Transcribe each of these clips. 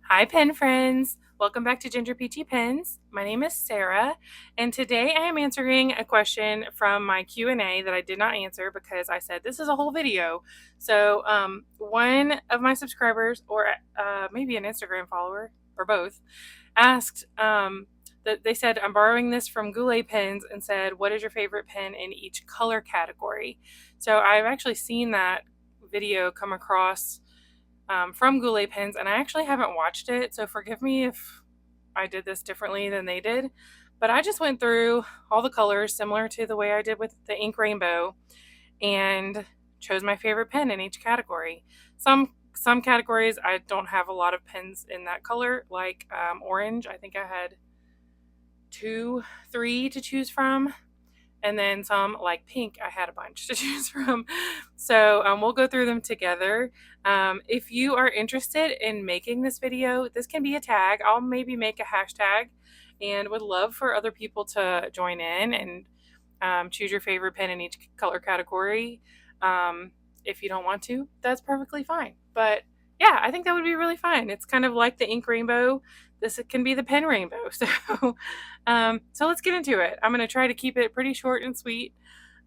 Hi pen friends! Welcome back to Ginger Peachy Pens. My name is Sarah and today I am answering a question from my Q&A that I did not answer because I said this is a whole video. So one of my subscribers or maybe an Instagram follower or both asked that they said I'm borrowing this from Goulet Pens and said what is your favorite pen in each color category. So I've actually seen that video come across from Goulet Pens, and I actually haven't watched it, so forgive me if I did this differently than they did. But I just went through all the colors similar to the way I did with the ink rainbow and chose my favorite pen in each category. Some categories I don't have a lot of pens in that color, like orange. I think I had three to choose from. And then some like pink, I had a bunch to choose from. So we'll go through them together. If you are interested in making this video, this can be a tag. I'll maybe make a hashtag and would love for other people to join in and choose your favorite pen in each color category. If you don't want to, that's perfectly fine. But yeah, I think that would be really fun. It's kind of like the ink rainbow. This can be the pen rainbow. So let's get into it. I'm going to try to keep it pretty short and sweet.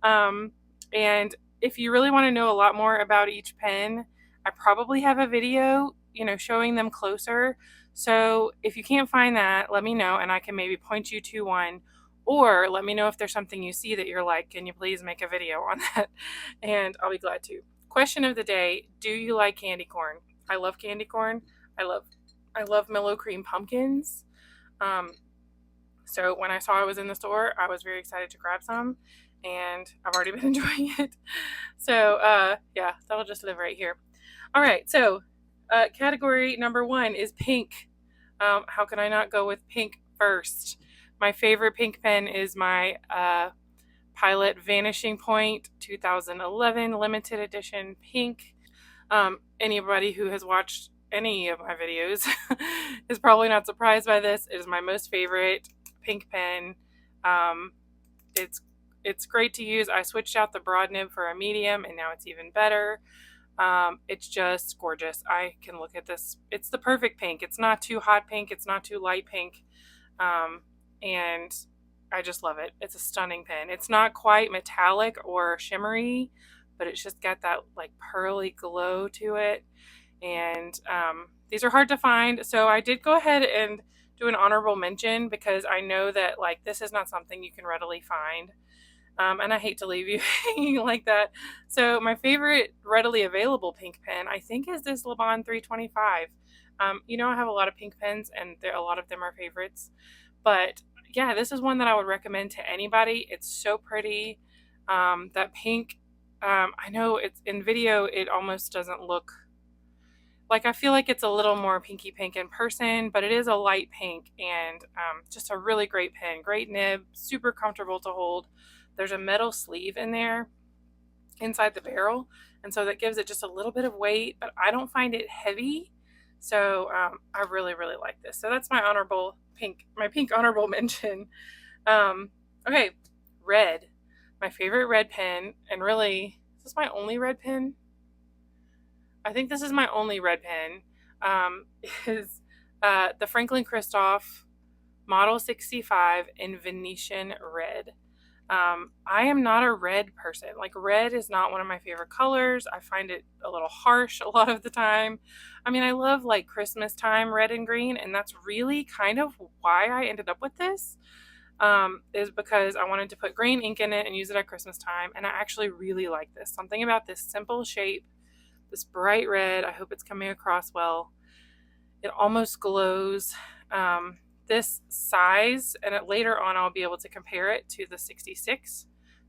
And if you really want to know a lot more about each pen, I probably have a video, showing them closer. So if you can't find that, let me know and I can maybe point you to one. Or let me know if there's something you see that you're like, can you please make a video on that? And I'll be glad to. Question of the day, do you like candy corn? I love candy corn. I love Mellow Cream pumpkins. So when I saw it was in the store, I was very excited to grab some, and I've already been enjoying it. So yeah, that'll just live right here. All right, so category number one is pink. How can I not go with pink first? My favorite pink pen is my Pilot Vanishing Point 2011 limited edition pink. Anybody who has watched any of my videos is probably not surprised by this. It is my most favorite pink pen. It's great to use. I switched out the broad nib for a medium and now it's even better. It's just gorgeous. I can look at this. It's the perfect pink. It's not too hot pink. It's not too light pink. And I just love it. It's a stunning pen. It's not quite metallic or shimmery, but it's just got that like pearly glow to it. And these are hard to find. So I did go ahead and do an honorable mention because I know that like this is not something you can readily find. And I hate to leave you hanging like that. So my favorite readily available pink pen, I think, is this Le Bon 325. I have a lot of pink pens and a lot of them are favorites. But yeah, this is one that I would recommend to anybody. It's so pretty. That pink, I know it's in video, it almost doesn't look like, I feel like it's a little more pinky pink in person, but it is a light pink and just a really great pen. Great nib, super comfortable to hold. There's a metal sleeve in there inside the barrel, and so that gives it just a little bit of weight, but I don't find it heavy. So I really, really like this. So that's my pink honorable mention. Okay, red. My favorite red pen, and really, is this my only red pen? I think this is my only red pen, is the Franklin Christoph Model 65 in Venetian red. I am not a red person. Like, red is not one of my favorite colors. I find it a little harsh a lot of the time. I mean, I love like Christmas time red and green, and that's really kind of why I ended up with this, is because I wanted to put green ink in it and use it at Christmas time, and I actually really like this. Something about this simple shape, this bright red, I hope it's coming across well. It almost glows. This size, and later on I'll be able to compare it to the 66.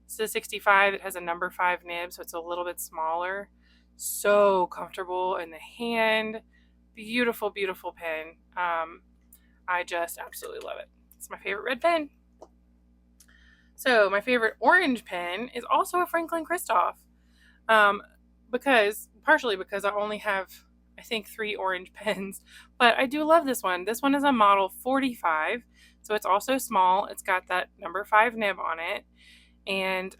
So the 65, it has a number 5 nib, so it's a little bit smaller. So comfortable in the hand. Beautiful, beautiful pen. I just absolutely love it. It's my favorite red pen. So my favorite orange pen is also a Franklin Christoph. Partially because I only have, I think, 3 orange pens, but I do love this one. This one is a model 45, so it's also small. It's got that number 5 nib on it, and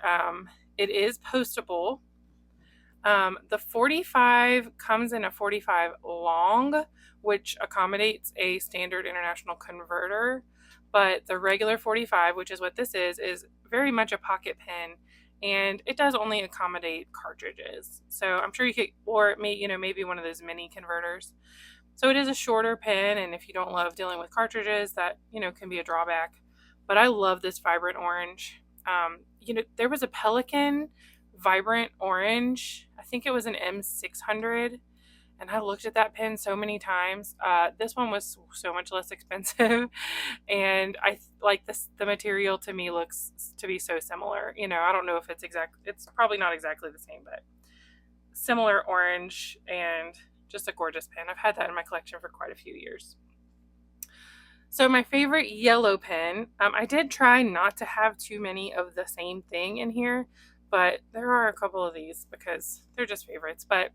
it is postable. The 45 comes in a 45 long, which accommodates a standard international converter, but the regular 45, which is what this is very much a pocket pen, and it does only accommodate cartridges. So I'm sure you could, or maybe one of those mini converters. So it is a shorter pen, and if you don't love dealing with cartridges, that can be a drawback. But I love this vibrant orange. There was a Pelican vibrant orange. I think it was an M600, and I looked at that pen so many times. This one was so much less expensive, and I like this. The material to me looks to be so similar. I don't know if it's exact. It's probably not exactly the same, but similar orange, and just a gorgeous pen. I've had that in my collection for quite a few years. So my favorite yellow pen, I did try not to have too many of the same thing in here, but there are a couple of these because they're just favorites. But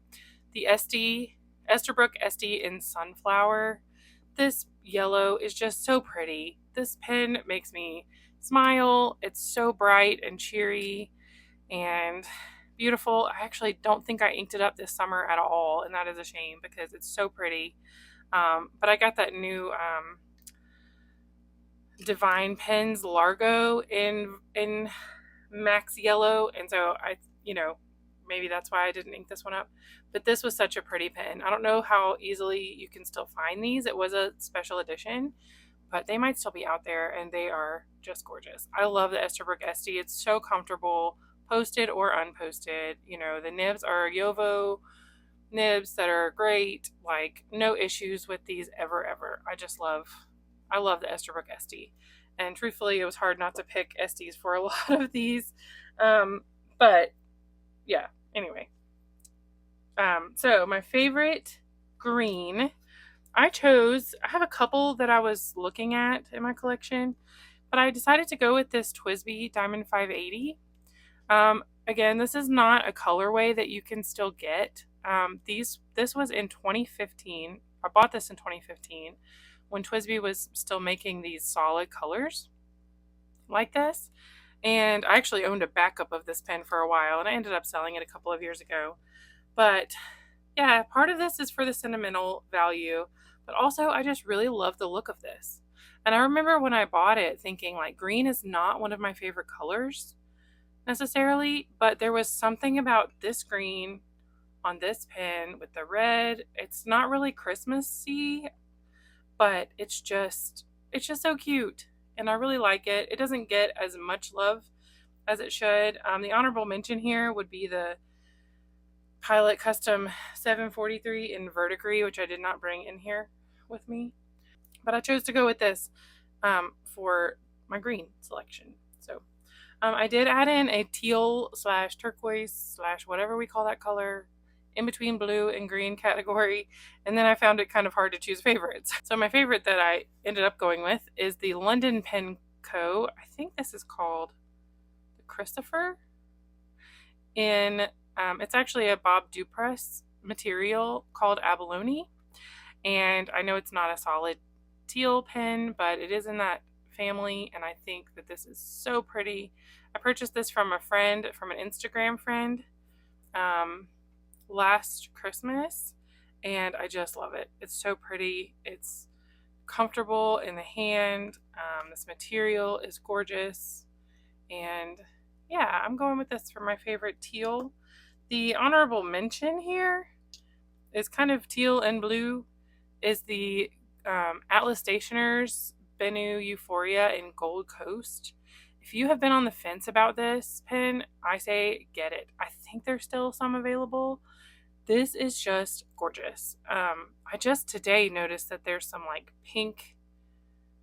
the Esterbrook SD in Sunflower, this yellow is just so pretty. This pen makes me smile. It's so bright and cheery and beautiful. I actually don't think I inked it up this summer at all, and that is a shame because it's so pretty. But I got that new Divine Pens Largo in Max Yellow, and so maybe that's why I didn't ink this one up. But this was such a pretty pen. I don't know how easily you can still find these. It was a special edition, but they might still be out there, and they are just gorgeous. I love the Esterbrook SD. It's so comfortable, posted or unposted. The nibs are Yovo nibs that are great. Like, no issues with these ever. I love the Esterbrook SD. And truthfully, it was hard not to pick SDs for a lot of these. But yeah, anyway. So my favorite green, I have a couple that I was looking at in my collection, but I decided to go with this TWSBI Diamond 580. Again, this is not a colorway that you can still get. This was in 2015. I bought this in 2015 when TWSBI was still making these solid colors like this. And I actually owned a backup of this pen for a while, and I ended up selling it a couple of years ago. But yeah, part of this is for the sentimental value, but also I just really love the look of this. And I remember when I bought it thinking, like, green is not one of my favorite colors necessarily, but there was something about this green on this pen with the red. It's not really Christmassy, but it's just so cute, and I really like it. It doesn't get as much love as it should. The honorable mention here would be the Pilot Custom 743 in Verdigris, which I did not bring in here with me, but I chose to go with this for my green selection. So I did add in a teal / turquoise / whatever we call that color, in between blue and green category, and then I found it kind of hard to choose favorites. So my favorite that I ended up going with is the London Pen Co. I think this is called the Christopher. It's actually a Bob Dupress material called abalone, and I know it's not a solid teal pen, but it is in that family, and I think that this is so pretty. I purchased this from an Instagram friend, last Christmas, and I just love it. It's so pretty. It's comfortable in the hand. This material is gorgeous, and yeah, I'm going with this for my favorite teal. The honorable mention here is kind of teal and blue, is the Atlas Stationers Bennu Euphoria in Gold Coast. If you have been on the fence about this pen, I say get it. I think there's still some available. This is just gorgeous. I just today noticed that there's some like pink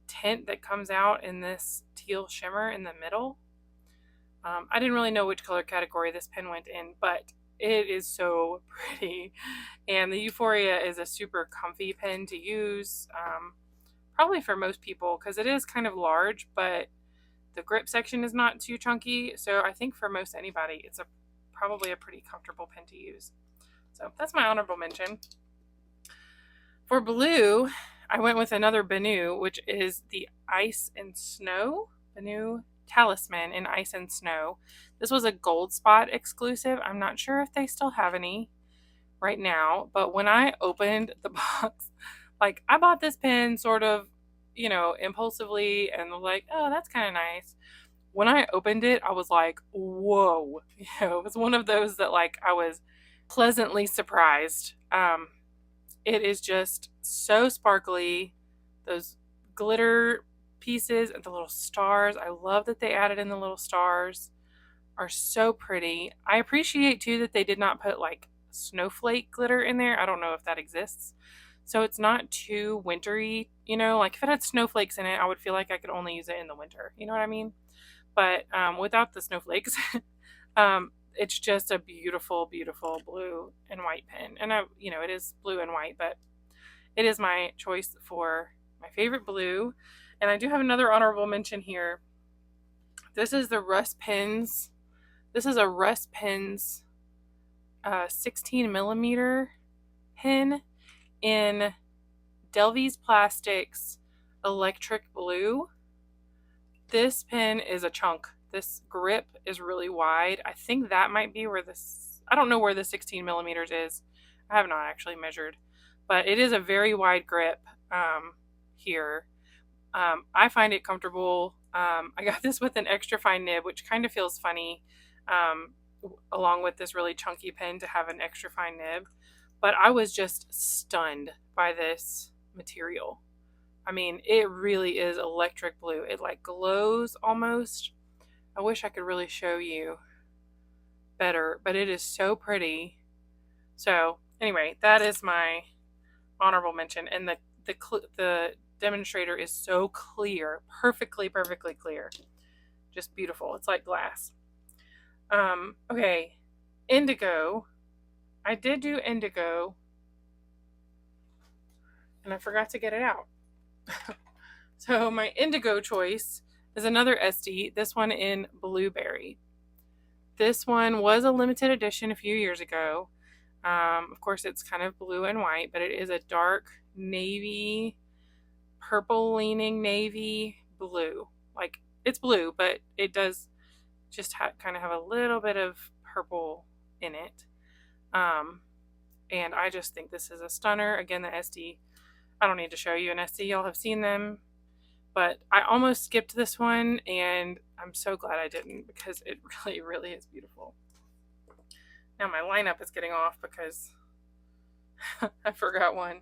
tint that comes out in this teal shimmer in the middle. I didn't really know which color category this pen went in, but it is so pretty. And the Euphoria is a super comfy pen to use, probably for most people, because it is kind of large, but the grip section is not too chunky. So I think for most anybody, it's probably a pretty comfortable pen to use. So that's my honorable mention. For blue, I went with another Bennu, which is the Ice and Snow Bennu Talisman in Ice and Snow. This was a Gold Spot exclusive. I'm not sure if they still have any right now, but when I opened the box, like I bought this pen sort of, impulsively and was like, oh, that's kind of nice. When I opened it, I was like, whoa. It was one of those that like I was pleasantly surprised. It is just so sparkly. Those glitter pieces and the little stars. I love that they added in the little stars. Are so pretty. I appreciate too that they did not put like snowflake glitter in there. I don't know if that exists. So it's not too wintry, like if it had snowflakes in it, I would feel like I could only use it in the winter. You know what I mean? But without the snowflakes, it's just a beautiful, beautiful blue and white pen. And it is blue and white, but it is my choice for my favorite blue. And I do have another honorable mention here. This is the Russ Pens. This is a Russ Pens 16 millimeter pen in Delvey's Plastics Electric Blue. This pen is a chunk. This grip is really wide. I think that might be where I don't know where the 16 millimeters is. I have not actually measured, but it is a very wide grip here. I find it comfortable. I got this with an extra fine nib, which kind of feels funny, along with this really chunky pen to have an extra fine nib. But I was just stunned by this material. I mean, it really is electric blue. It like glows almost. I wish I could really show you better, but it is so pretty. So anyway, that is my honorable mention. And the demonstrator is so clear, perfectly clear. Just beautiful. It's like glass. Okay, Indigo. I did do Indigo, and I forgot to get it out. So my Indigo choice is another SD, this one in Blueberry. This one was a limited edition a few years ago. Of course, it's kind of blue and white, but it is a dark navy, purple leaning navy blue. Like, it's blue, but it does just kind of have a little bit of purple in it. And I just think this is a stunner. Again, the SD, I don't need to show you an SD. Y'all have seen them. But I almost skipped this one, and I'm so glad I didn't because it really, really is beautiful. Now my lineup is getting off because I forgot one.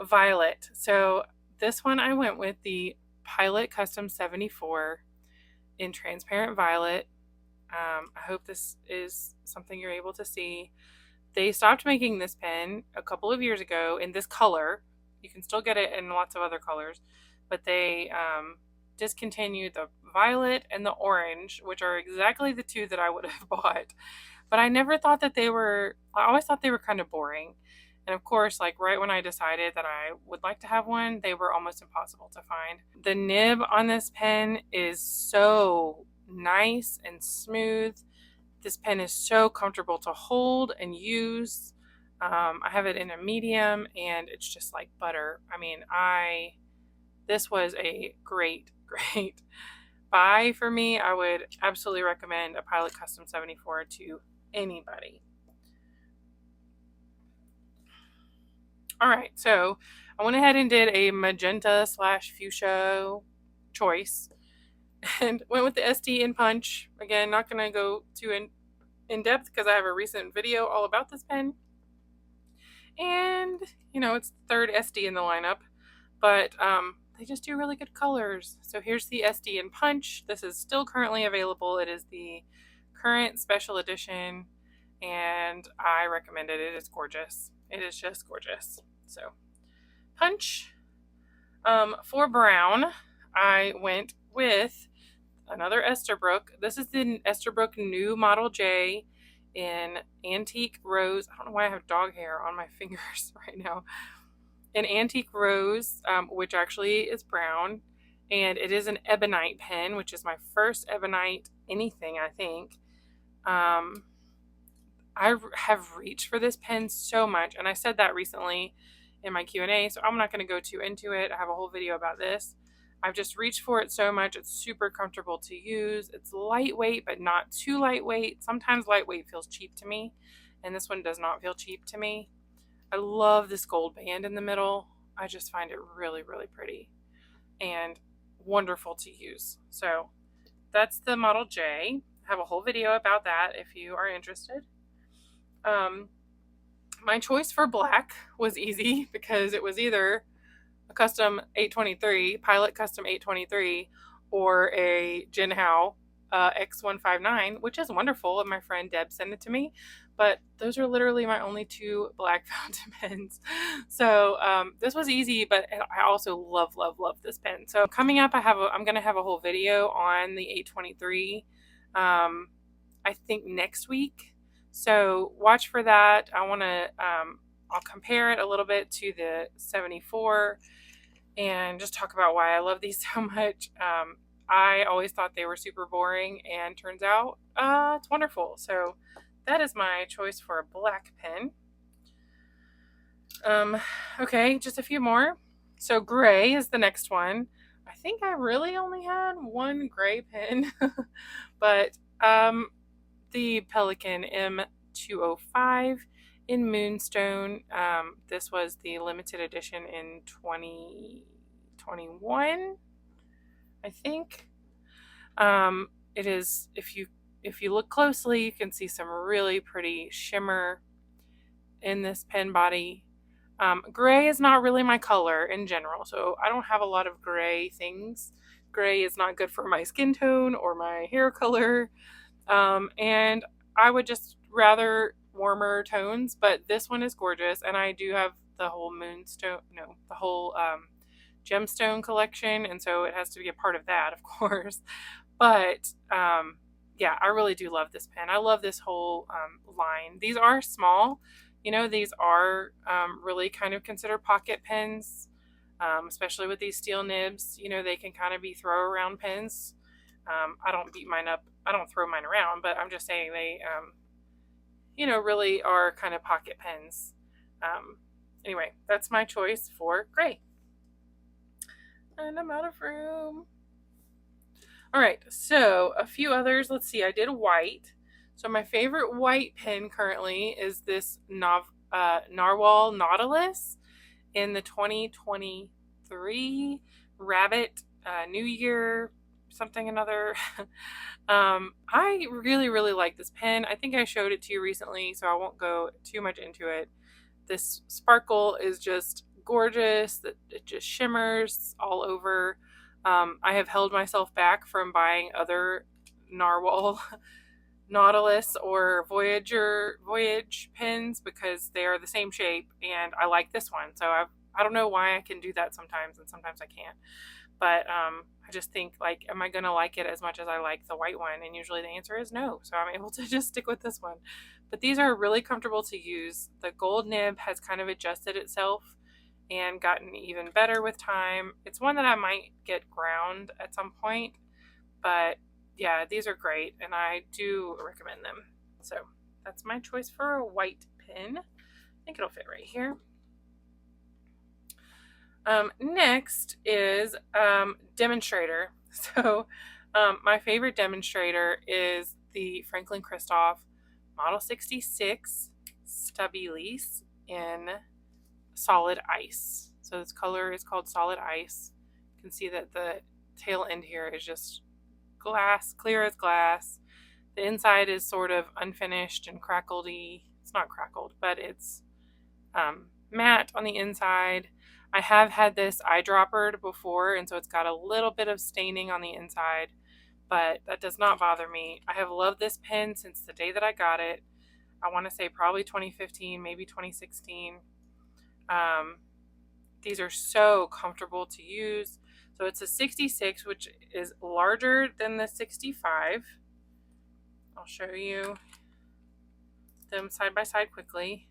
Violet. So this one I went with the Pilot Custom 74 in transparent violet. I hope this is something you're able to see. They stopped making this pen a couple of years ago in this color. You can still get it in lots of other colors, but they discontinued the violet and the orange, which are exactly the two that I would have bought. But I never thought that I always thought they were kind of boring. And of course, like right when I decided that I would like to have one, they were almost impossible to find. The nib on this pen is so nice and smooth. This pen is so comfortable to hold and use. I have it in a medium, and it's just like butter. I mean, this was a great buy for me. I would absolutely recommend a Pilot Custom 74 to anybody. All right, so I went ahead and did a magenta / fuchsia choice and went with the SD in Punch. Again, not going to go too in depth because I have a recent video all about this pen. And, it's the third SD in the lineup, but they just do really good colors. So here's the SD in Punch. This is still currently available. It is the current special edition, and I recommend it. It is gorgeous. It is just gorgeous. So, Punch. For brown, I went with another Esterbrook. This is the Esterbrook New Model J in Antique Rose. I don't know why I have dog hair on my fingers right now. In Antique Rose, which actually is brown, and it is an ebonite pen, which is my first ebonite anything, I think. I have reached for this pen so much, and I said that recently in my Q&A, so I'm not going to go too into it. I have a whole video about this. I've just reached for it so much. It's super comfortable to use. It's lightweight, but not too lightweight. Sometimes lightweight feels cheap to me, and this one does not feel cheap to me. I love this gold band in the middle. I just find it really, really pretty and wonderful to use. So that's the Model J. I have a whole video about that if you are interested. My choice for black was easy because it was either a custom 823, Pilot Custom 823, or a Jinhao X159, which is wonderful, and my friend Deb sent it to me. But those are literally my only two black fountain pens. So this was easy, but I also love, love, love this pen. So coming up, I'm going to have a whole video on the 823, I think next week. So watch for that. I'll compare it a little bit to the 74 and just talk about why I love these so much. I always thought they were super boring, and turns out it's wonderful. So that is my choice for a black pen. Okay, just a few more. So gray is the next one. I think I really only had one gray pen, but the Pelican M205 in Moonstone. This was the limited edition in 2021, I think. It is, if you look closely, you can see some really pretty shimmer in this pen body. Gray is not really my color in general, so I don't have a lot of gray things. Gray is not good for my skin tone or my hair color, and I would just rather warmer tones, but this one is gorgeous, and I do have the whole gemstone collection, and so it has to be a part of that, of course. But yeah, I really do love this pen. I love this whole line. These are small. These are really kind of considered pocket pens, especially with these steel nibs. They can kind of be throw around pens. I don't beat mine up. I don't throw mine around, but I'm just saying they, really are kind of pocket pens. Anyway, that's my choice for gray. And I'm out of room. All right, so a few others. Let's see, I did white. So my favorite white pen currently is this Narwhal Nautilus in the 2023 Rabbit New Year something another. I really, really like this pen. I think I showed it to you recently, so I won't go too much into it. This sparkle is just gorgeous. It just shimmers all over. I have held myself back from buying other Narwhal Nautilus or Voyage pens because they are the same shape, and I like this one. So I don't know why I can do that sometimes, and sometimes I can't. But I just think, like, am I going to like it as much as I like the white one? And usually the answer is no. So I'm able to just stick with this one. But these are really comfortable to use. The gold nib has kind of adjusted itself and gotten even better with time. It's one that I might get ground at some point. But yeah, these are great, and I do recommend them. So that's my choice for a white pen. I think it'll fit right here. Next is demonstrator. So my favorite demonstrator is the Franklin Christoph Model 66 Stubby Lease in Solid Ice. So this color is called Solid Ice. You can see that the tail end here is just glass, clear as glass. The inside is sort of unfinished and crackledy. It's not crackled, but it's matte on the inside. I have had this eyedroppered before, and so it's got a little bit of staining on the inside, but that does not bother me. I have loved this pen since the day that I got it. I want to say probably 2015, maybe 2016. These are so comfortable to use. So it's a 66, which is larger than the 65. I'll show you them side by side quickly.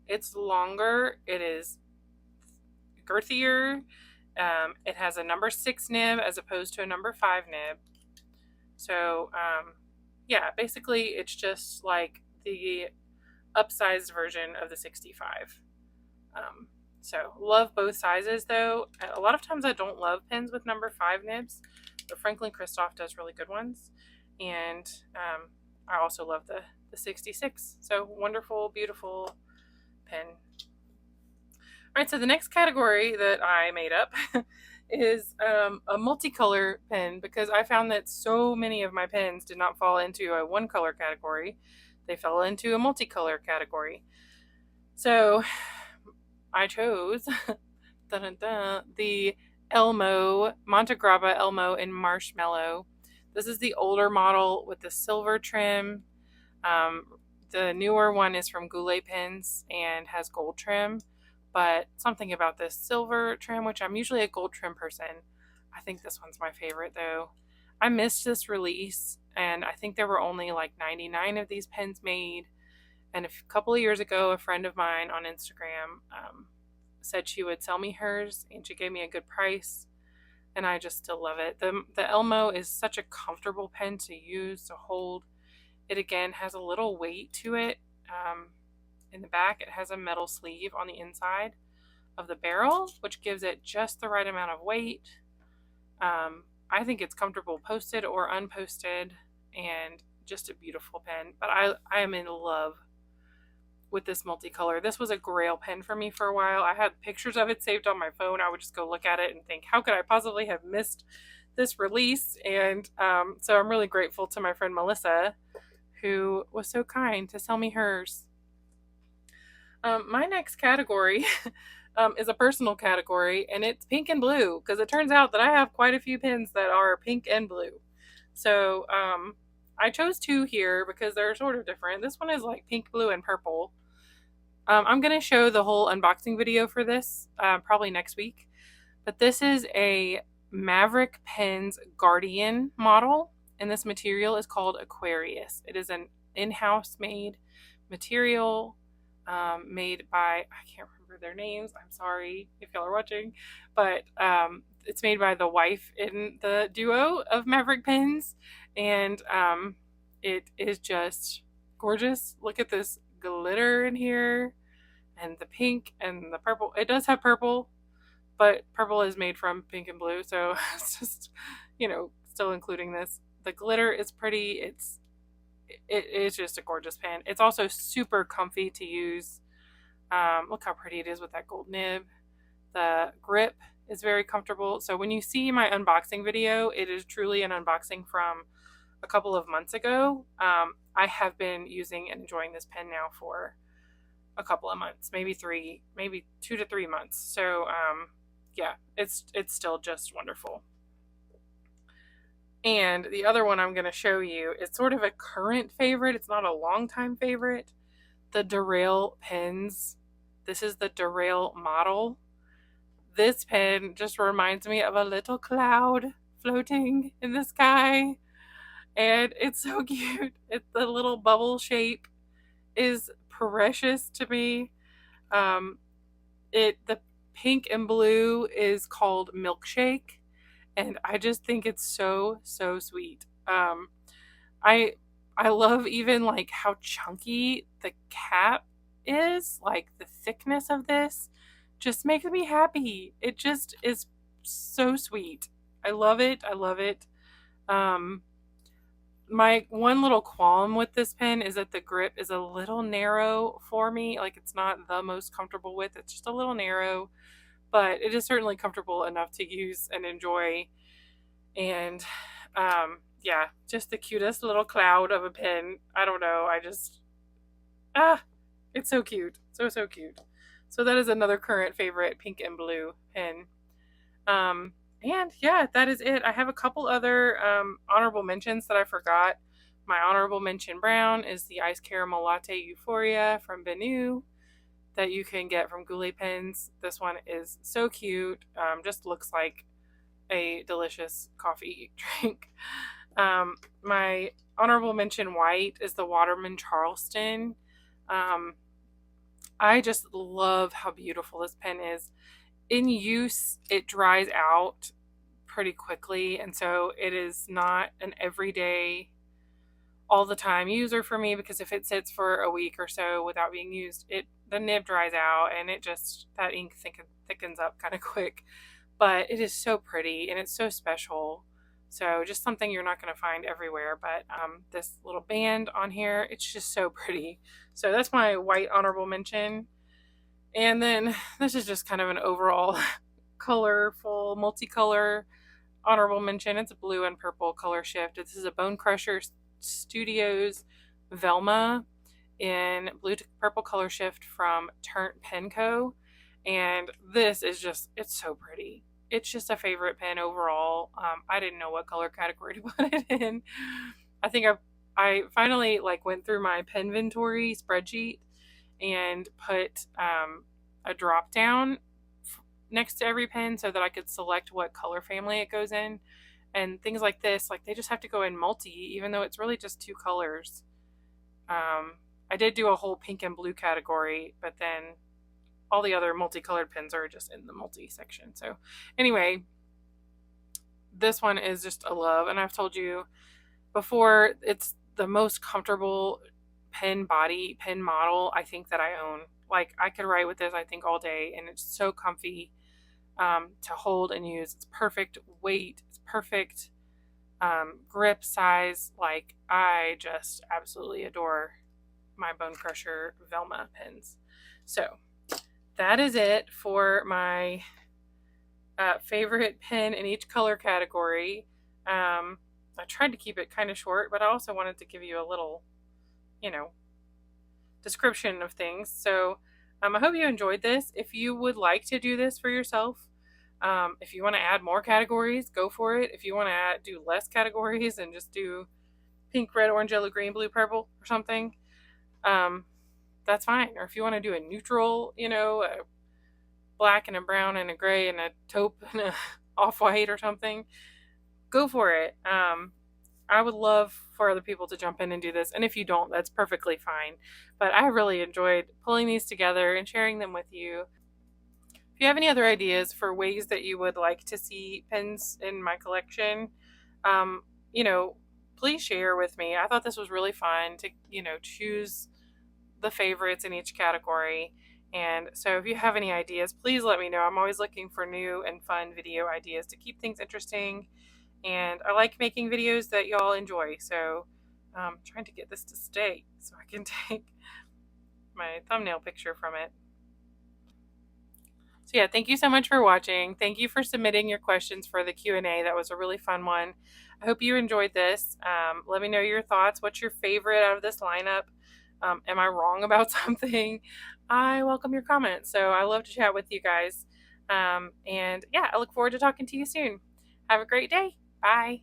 It's longer. It is girthier. It has a number 6 nib as opposed to a number 5 nib. So yeah, basically it's just like the upsized version of the 65. So love both sizes though. A lot of times I don't love pens with number 5 nibs, but Franklin Christoph does really good ones. And I also love the 66. So wonderful, beautiful pen. All right, so the next category that I made up is a multicolor pen, because I found that so many of my pens did not fall into a one color category. They fell into a multicolor category. So I chose the Elmo, Montegrappa Elmo in Marshmallow. This is the older model with the silver trim. The newer one is from Goulet Pens and has gold trim, but something about this silver trim, which I'm usually a gold trim person, I think this one's my favorite though. I missed this release, and I think there were only like 99 of these pens made. And a couple of years ago, a friend of mine on Instagram said she would sell me hers, and she gave me a good price, and I just still love it. The Elmo is such a comfortable pen to use, to hold. It again has a little weight to it. In the back, it has a metal sleeve on the inside of the barrel, which gives it just the right amount of weight. I think it's comfortable posted or unposted, and just a beautiful pen. But I am in love with this multicolor. This was a grail pen for me for a while. I had pictures of it saved on my phone. I would just go look at it and think, how could I possibly have missed this release? And so I'm really grateful to my friend Melissa, who was so kind to sell me hers. My next category is a personal category, and it's pink and blue, because it turns out that I have quite a few pens that are pink and blue. So I chose 2 here because they're sort of different. This one is like pink, blue, and purple. I'm going to show the whole unboxing video for this probably next week. But this is a Maverick Pens Guardian model, and this material is called Aquarius. It is an in-house made material made by, I can't remember their names. I'm sorry if y'all are watching, but it's made by the wife in the duo of Maverick Pens, and it is just gorgeous. Look at this glitter in here, and the pink and the purple. It does have purple, but purple is made from pink and blue, so it's just, still including this. The glitter is pretty. It is just a gorgeous pen. It's also super comfy to use. Look how pretty it is with that gold nib. The grip is very comfortable. So when you see my unboxing video, it is truly an unboxing from a couple of months ago. I have been using and enjoying this pen now for a couple of months, maybe 2 to 3 months. So yeah, it's still just wonderful. And the other one I'm going to show you is sort of a current favorite. It's not a long-time favorite. The Derail pens. This is the Derail model. This pen just reminds me of a little cloud floating in the sky. And it's so cute. The little bubble shape is precious to me. The pink and blue is called Milkshake, and I just think it's so sweet. I love even like how chunky the cap is. Like the thickness of this just makes me happy. It just is so sweet. I love it. My one little qualm with this pen is that the grip is a little narrow for me. Like it's not the most comfortable with. It's just a little narrow, but it is certainly comfortable enough to use and enjoy. And yeah, just the cutest little cloud of a pen. I don't know. It's so cute. So cute. So that is another current favorite, pink and blue pen. And yeah, that is it. I have a couple other honorable mentions that I forgot. My honorable mention brown is the Ice Caramel Latte Euphoria from Benu that you can get from Goulet Pens. This one is so cute. Just looks like a delicious coffee drink. My honorable mention white is the Waterman Charleston. I just love how beautiful this pen is. In use, it dries out pretty quickly, and so it is not an everyday, all the time user for me, because if it sits for a week or so without being used, the nib dries out and that ink thickens up kind of quick. But it is so pretty and it's so special. So just something you're not going to find everywhere. But this little band on here, it's just so pretty. So that's my white honorable mention. And then this is just kind of an overall colorful, multicolor honorable mention. It's a blue and purple color shift. This is a Bone Crusher Studios Velma in blue to purple color shift from Turnt Pen Co. And this is just, it's so pretty. It's just a favorite pen overall. I didn't know what color category to put it in. I think I finally went through my Penventory spreadsheet and put a drop down next to every pen so that I could select what color family it goes in. And things like this, they just have to go in multi, even though it's really just 2 colors. I did do a whole pink and blue category, but then all the other multicolored pens are just in the multi section. So anyway, this one is just a love. And I've told you before, it's the most comfortable pen model I think that I own. I could write with this, I think, all day, and it's so comfy to hold and use. It's perfect weight. It's perfect grip size. I just absolutely adore my Bone Crusher Velma pens. So that is it for my favorite pen in each color category. I tried to keep it kind of short, but I also wanted to give you a little, description of things. So I hope you enjoyed this. If you would like to do this for yourself, if you want to add more categories, go for it. If you want to do less categories and just do pink, red, orange, yellow, green, blue, purple or something, that's fine. Or if you want to do a neutral, a black and a brown and a gray and a taupe and a off-white or something, go for it. I would love for other people to jump in and do this. And if you don't, that's perfectly fine. But I really enjoyed pulling these together and sharing them with you. If you have any other ideas for ways that you would like to see pens in my collection, please share with me. I thought this was really fun to, choose the favorites in each category. And so if you have any ideas, please let me know. I'm always looking for new and fun video ideas to keep things interesting. And I like making videos that y'all enjoy. So I'm trying to get this to stay so I can take my thumbnail picture from it. So yeah, thank you so much for watching. Thank you for submitting your questions for the Q&A. That was a really fun one. I hope you enjoyed this. Let me know your thoughts. What's your favorite out of this lineup? Am I wrong about something? I welcome your comments. So I love to chat with you guys. And yeah, I look forward to talking to you soon. Have a great day. Bye.